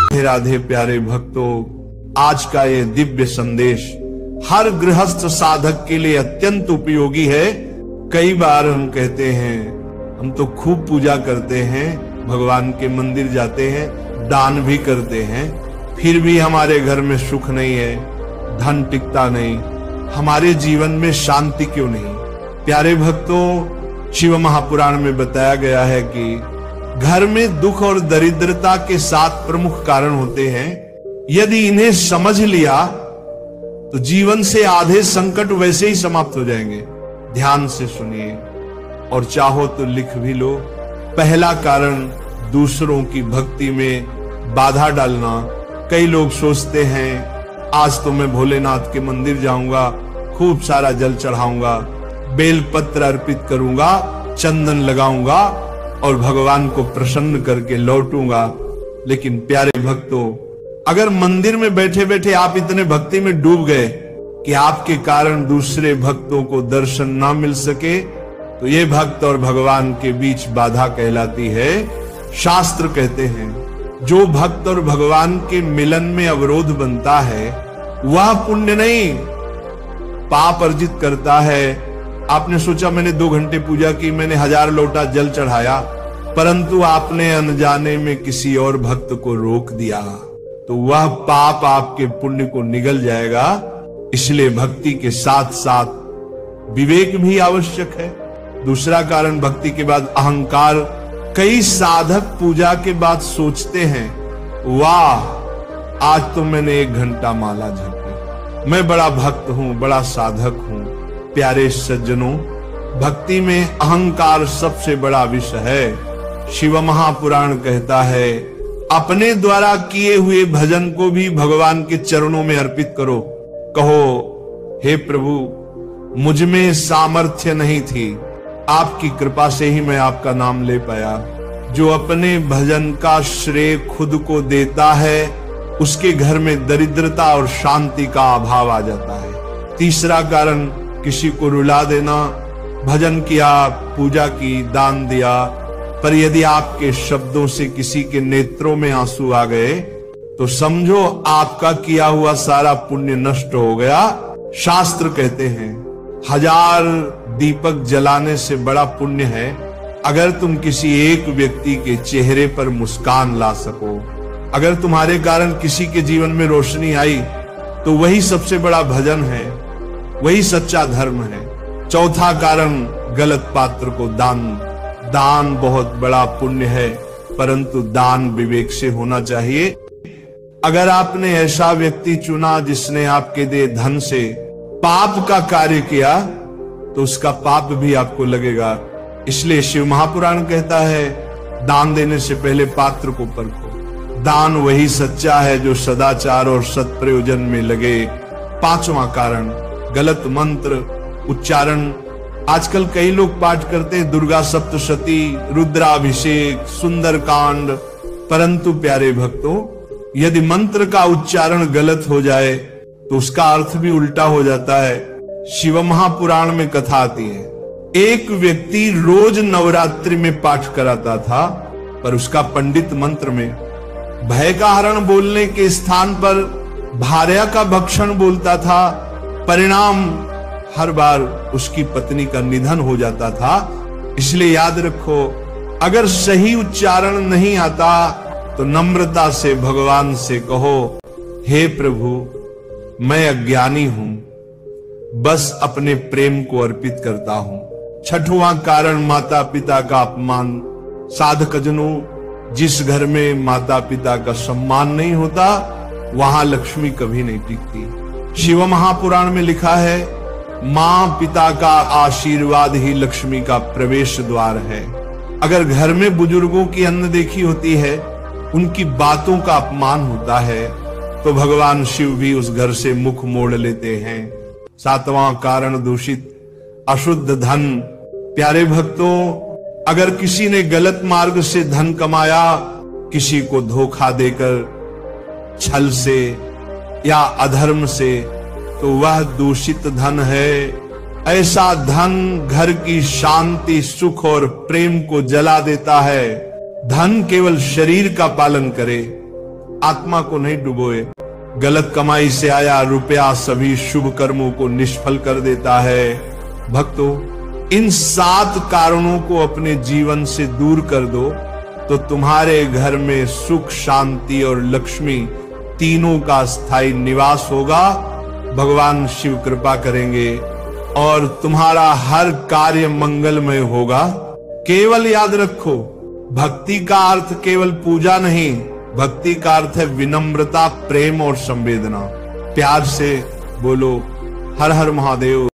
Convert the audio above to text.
राधे राधे प्यारे भक्तों, आज का ये दिव्य संदेश हर गृहस्थ साधक के लिए अत्यंत उपयोगी है। कई बार हम कहते हैं, हम तो खूब पूजा करते हैं, भगवान के मंदिर जाते हैं, दान भी करते हैं, फिर भी हमारे घर में सुख नहीं है, धन टिकता नहीं, हमारे जीवन में शांति क्यों नहीं। प्यारे भक्तों, शिव महापुराण में बताया गया है कि घर में दुख और दरिद्रता के 7 प्रमुख कारण होते हैं। यदि इन्हें समझ लिया तो जीवन से आधे संकट वैसे ही समाप्त हो जाएंगे। ध्यान से सुनिए और चाहो तो लिख भी लो। पहला कारण, दूसरों की भक्ति में बाधा डालना। कई लोग सोचते हैं आज तो मैं भोलेनाथ के मंदिर जाऊंगा, खूब सारा जल चढ़ाऊंगा, बेल पत्र अर्पित करूंगा, चंदन लगाऊंगा और भगवान को प्रसन्न करके लौटूंगा। लेकिन प्यारे भक्तों, अगर मंदिर में बैठे बैठे आप इतने भक्ति में डूब गए कि आपके कारण दूसरे भक्तों को दर्शन ना मिल सके, तो ये भक्त और भगवान के बीच बाधा कहलाती है। शास्त्र कहते हैं, जो भक्त और भगवान के मिलन में अवरोध बनता है वह पुण्य नहीं, पाप अर्जित करता है। आपने सोचा मैंने 2 घंटे पूजा की, मैंने 1000 लोटा जल चढ़ाया, परंतु आपने अनजाने में किसी और भक्त को रोक दिया, तो वह पाप आपके पुण्य को निगल जाएगा। इसलिए भक्ति के साथ साथ विवेक भी आवश्यक है। दूसरा कारण, भक्ति के बाद अहंकार। कई साधक पूजा के बाद सोचते हैं, वाह आज तो मैंने 1 घंटा माला जपी, मैं बड़ा भक्त हूं, बड़ा साधक हूं। प्यारे सज्जनों, भक्ति में अहंकार सबसे बड़ा विषय है। शिव महापुराण कहता है, अपने द्वारा किए हुए भजन को भी भगवान के चरणों में अर्पित करो। कहो, हे प्रभु मुझ में सामर्थ्य नहीं थी, आपकी कृपा से ही मैं आपका नाम ले पाया। जो अपने भजन का श्रेय खुद को देता है, उसके घर में दरिद्रता और शांति का अभाव आ जाता है। तीसरा कारण, किसी को रुला देना। भजन किया, पूजा की, दान दिया, पर यदि आपके शब्दों से किसी के नेत्रों में आंसू आ गए तो समझो आपका किया हुआ सारा पुण्य नष्ट हो गया। शास्त्र कहते हैं, 1000 दीपक जलाने से बड़ा पुण्य है अगर तुम किसी एक व्यक्ति के चेहरे पर मुस्कान ला सको। अगर तुम्हारे कारण किसी के जीवन में रोशनी आई तो वही सबसे बड़ा भजन है, वही सच्चा धर्म है। चौथा कारण, गलत पात्र को दान। दान बहुत बड़ा पुण्य है, परंतु दान विवेक से होना चाहिए। अगर आपने ऐसा व्यक्ति चुना जिसने आपके दे धन से पाप का कार्य किया तो उसका पाप भी आपको लगेगा। इसलिए शिव महापुराण कहता है, दान देने से पहले पात्र को परखो। दान वही सच्चा है जो सदाचार और सत्प्रयोजन में लगे। 5वां कारण, गलत मंत्र उच्चारण। आजकल कई लोग पाठ करते हैं दुर्गा सप्तशती, रुद्राभिषेक, सुंदरकांड, परंतु प्यारे भक्तों, यदि मंत्र का उच्चारण गलत हो जाए तो उसका अर्थ भी उल्टा हो जाता है। शिव महापुराण में कथा आती है, एक व्यक्ति रोज नवरात्रि में पाठ कराता था, पर उसका पंडित मंत्र में भय का हरण बोलने के स्थान पर भार्या का भक्षण बोलता था। परिणाम, हर बार उसकी पत्नी का निधन हो जाता था। इसलिए याद रखो, अगर सही उच्चारण नहीं आता तो नम्रता से भगवान से कहो, हे प्रभु मैं अज्ञानी हूं, बस अपने प्रेम को अर्पित करता हूं। 6वां कारण, माता पिता का अपमान। साधकजनों, जिस घर में माता पिता का सम्मान नहीं होता वहां लक्ष्मी कभी नहीं टिकती। शिव महापुराण में लिखा है, मां पिता का आशीर्वाद ही लक्ष्मी का प्रवेश द्वार है। अगर घर में बुजुर्गों की अनदेखी होती है, उनकी बातों का अपमान होता है, तो भगवान शिव भी उस घर से मुख मोड़ लेते हैं। 7वां कारण, दूषित अशुद्ध धन। प्यारे भक्तों, अगर किसी ने गलत मार्ग से धन कमाया, किसी को धोखा देकर, छल से या अधर्म से, तो वह दूषित धन है। ऐसा धन घर की शांति, सुख और प्रेम को जला देता है। धन केवल शरीर का पालन करे, आत्मा को नहीं डुबोए। गलत कमाई से आया रुपया सभी शुभ कर्मों को निष्फल कर देता है। भक्तों, इन 7 कारणों को अपने जीवन से दूर कर दो तो तुम्हारे घर में सुख, शांति और लक्ष्मी तीनों का स्थायी निवास होगा। भगवान शिव कृपा करेंगे और तुम्हारा हर कार्य मंगलमय होगा। केवल याद रखो, भक्ति का अर्थ केवल पूजा नहीं, भक्ति का अर्थ है विनम्रता, प्रेम और संवेदना। प्यार से बोलो हर हर महादेव।